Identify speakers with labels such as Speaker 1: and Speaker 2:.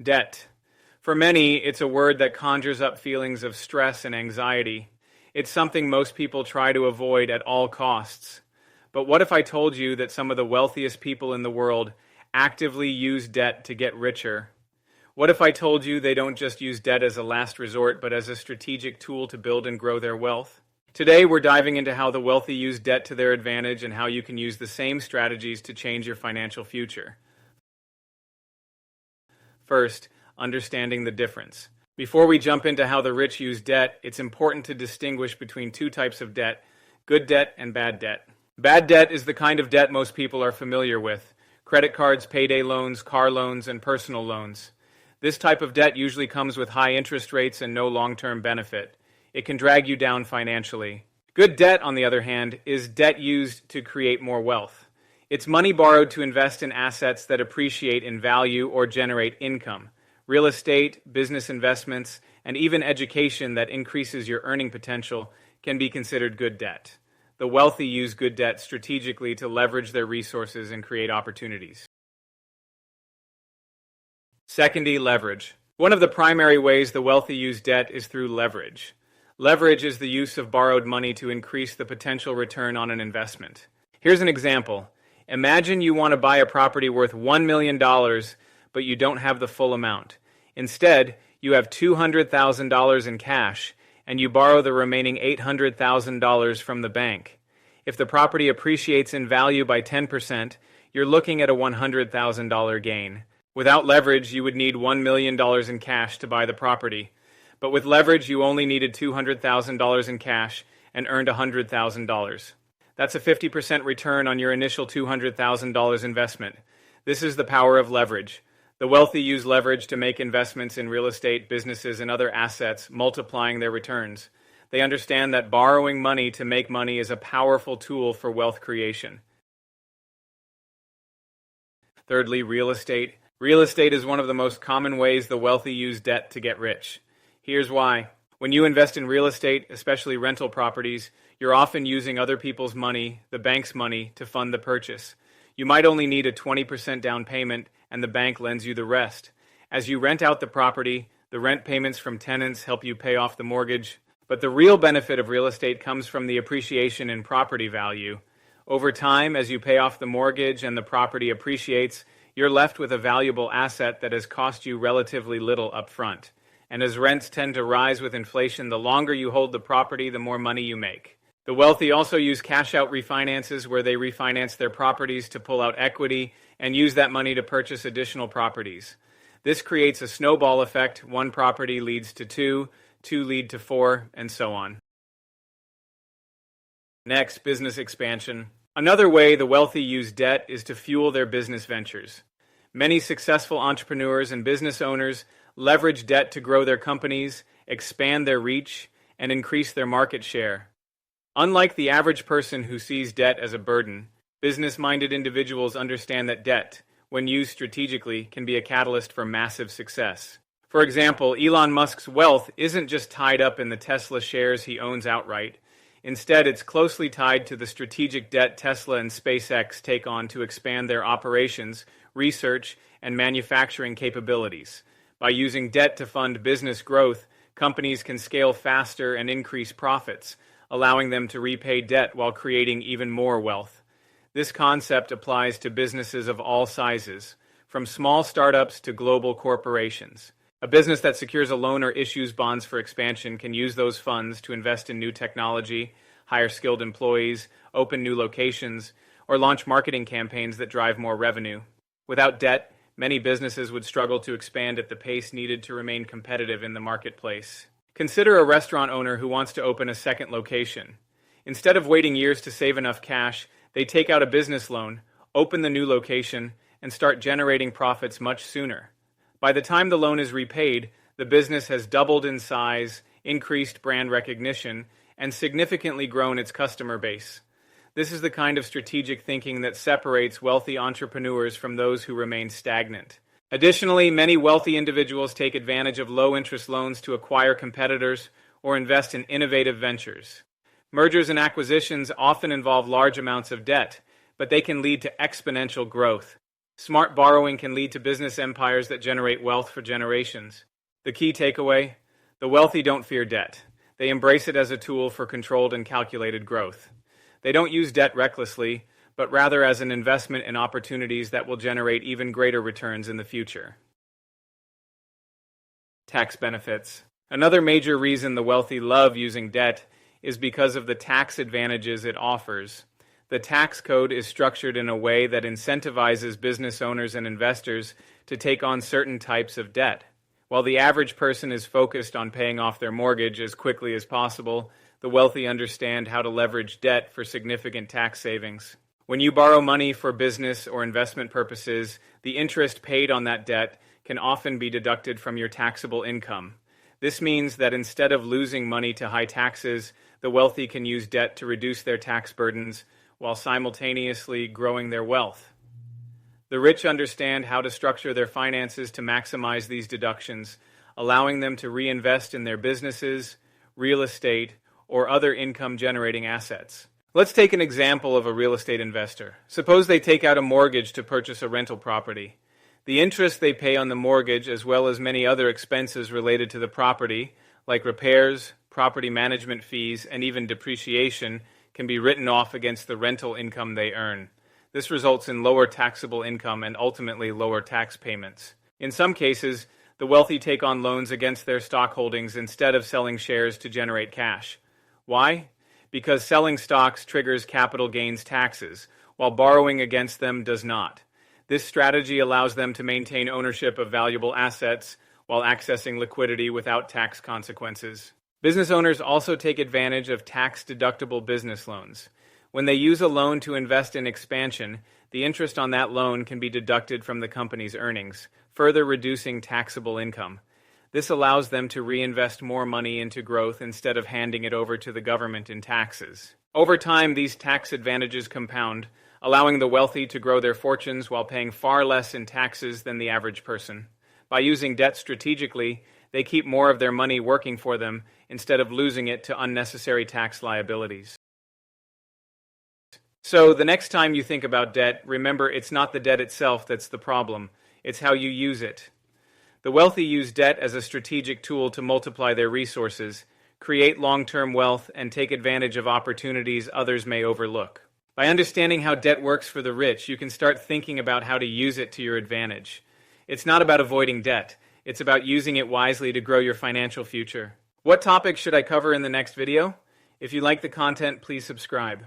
Speaker 1: Debt. For many, it's a word that conjures up feelings of stress and anxiety. It's something most people try to avoid at all costs. But what if I told you that some of the wealthiest people in the world actively use debt to get richer? What if I told you they don't just use debt as a last resort, but as a strategic tool to build and grow their wealth? Today, we're diving into how the wealthy use debt to their advantage and how you can use the same strategies to change your financial future. First, understanding the difference. Before we jump into how the rich use debt, it's important to distinguish between two types of debt: good debt and bad debt. Bad debt is the kind of debt most people are familiar with: credit cards, payday loans, car loans, and personal loans. This type of debt usually comes with high interest rates and no long-term benefit. It can drag you down financially. Good debt, on the other hand, is debt used to create more wealth. It's money borrowed to invest in assets that appreciate in value or generate income. Real estate, business investments, and even education that increases your earning potential can be considered good debt. The wealthy use good debt strategically to leverage their resources and create opportunities. Secondly, leverage. One of the primary ways the wealthy use debt is through leverage. Leverage is the use of borrowed money to increase the potential return on an investment. Here's an example. Imagine you want to buy a property worth $1 million, but you don't have the full amount. Instead, you have $200,000 in cash, and you borrow the remaining $800,000 from the bank. If the property appreciates in value by 10%, you're looking at a $100,000 gain. Without leverage, you would need $1 million in cash to buy the property. But with leverage, you only needed $200,000 in cash and earned $100,000. That's a 50% return on your initial $200,000 investment. This is the power of leverage. The wealthy use leverage to make investments in real estate, businesses, and other assets, multiplying their returns. They understand that borrowing money to make money is a powerful tool for wealth creation. Thirdly, real estate. Real estate is one of the most common ways the wealthy use debt to get rich. Here's why. When you invest in real estate, especially rental properties, you're often using other people's money, the bank's money, to fund the purchase. You might only need a 20% down payment, and the bank lends you the rest. As you rent out the property, the rent payments from tenants help you pay off the mortgage. But the real benefit of real estate comes from the appreciation in property value. Over time, as you pay off the mortgage and the property appreciates, you're left with a valuable asset that has cost you relatively little up front. And as rents tend to rise with inflation, the longer you hold the property, the more money you make. The wealthy also use cash-out refinances, where they refinance their properties to pull out equity and use that money to purchase additional properties. This creates a snowball effect. One property leads to two, two lead to four, and so on. Next, business expansion. Another way the wealthy use debt is to fuel their business ventures. Many successful entrepreneurs and business owners leverage debt to grow their companies, expand their reach, and increase their market share. Unlike the average person who sees debt as a burden, business-minded individuals understand that debt, when used strategically, can be a catalyst for massive success. For example, Elon Musk's wealth isn't just tied up in the Tesla shares he owns outright. Instead, it's closely tied to the strategic debt Tesla and SpaceX take on to expand their operations, research, and manufacturing capabilities. By using debt to fund business growth, companies can scale faster and increase profits, allowing them to repay debt while creating even more wealth. This concept applies to businesses of all sizes, from small startups to global corporations. A business that secures a loan or issues bonds for expansion can use those funds to invest in new technology, hire skilled employees, open new locations, or launch marketing campaigns that drive more revenue. Without debt, many businesses would struggle to expand at the pace needed to remain competitive in the marketplace. Consider a restaurant owner who wants to open a second location. Instead of waiting years to save enough cash, they take out a business loan, open the new location, and start generating profits much sooner. By the time the loan is repaid, the business has doubled in size, increased brand recognition, and significantly grown its customer base. This is the kind of strategic thinking that separates wealthy entrepreneurs from those who remain stagnant. Additionally, many wealthy individuals take advantage of low-interest loans to acquire competitors or invest in innovative ventures. Mergers and acquisitions often involve large amounts of debt, but they can lead to exponential growth. Smart borrowing can lead to business empires that generate wealth for generations. The key takeaway: the wealthy don't fear debt. They embrace it as a tool for controlled and calculated growth. They don't use debt recklessly, but rather as an investment in opportunities that will generate even greater returns in the future. Tax benefits. Another major reason the wealthy love using debt is because of the tax advantages it offers. The tax code is structured in a way that incentivizes business owners and investors to take on certain types of debt. While the average person is focused on paying off their mortgage as quickly as possible, the wealthy understand how to leverage debt for significant tax savings. When you borrow money for business or investment purposes, the interest paid on that debt can often be deducted from your taxable income. This means that instead of losing money to high taxes, the wealthy can use debt to reduce their tax burdens while simultaneously growing their wealth. The rich understand how to structure their finances to maximize these deductions, allowing them to reinvest in their businesses, real estate, or other income-generating assets. Let's take an example of a real estate investor. Suppose they take out a mortgage to purchase a rental property. The interest they pay on the mortgage, as well as many other expenses related to the property, like repairs, property management fees, and even depreciation, can be written off against the rental income they earn. This results in lower taxable income and ultimately lower tax payments. In some cases, the wealthy take on loans against their stock holdings instead of selling shares to generate cash. Why? Because selling stocks triggers capital gains taxes, while borrowing against them does not. This strategy allows them to maintain ownership of valuable assets while accessing liquidity without tax consequences. Business owners also take advantage of tax-deductible business loans. When they use a loan to invest in expansion, the interest on that loan can be deducted from the company's earnings, further reducing taxable income. This allows them to reinvest more money into growth instead of handing it over to the government in taxes. Over time, these tax advantages compound, allowing the wealthy to grow their fortunes while paying far less in taxes than the average person. By using debt strategically, they keep more of their money working for them instead of losing it to unnecessary tax liabilities. So, the next time you think about debt, remember it's not the debt itself that's the problem, it's how you use it. The wealthy use debt as a strategic tool to multiply their resources, create long-term wealth, and take advantage of opportunities others may overlook. By understanding how debt works for the rich, you can start thinking about how to use it to your advantage. It's not about avoiding debt. It's about using it wisely to grow your financial future. What topics should I cover in the next video? If you like the content, please subscribe.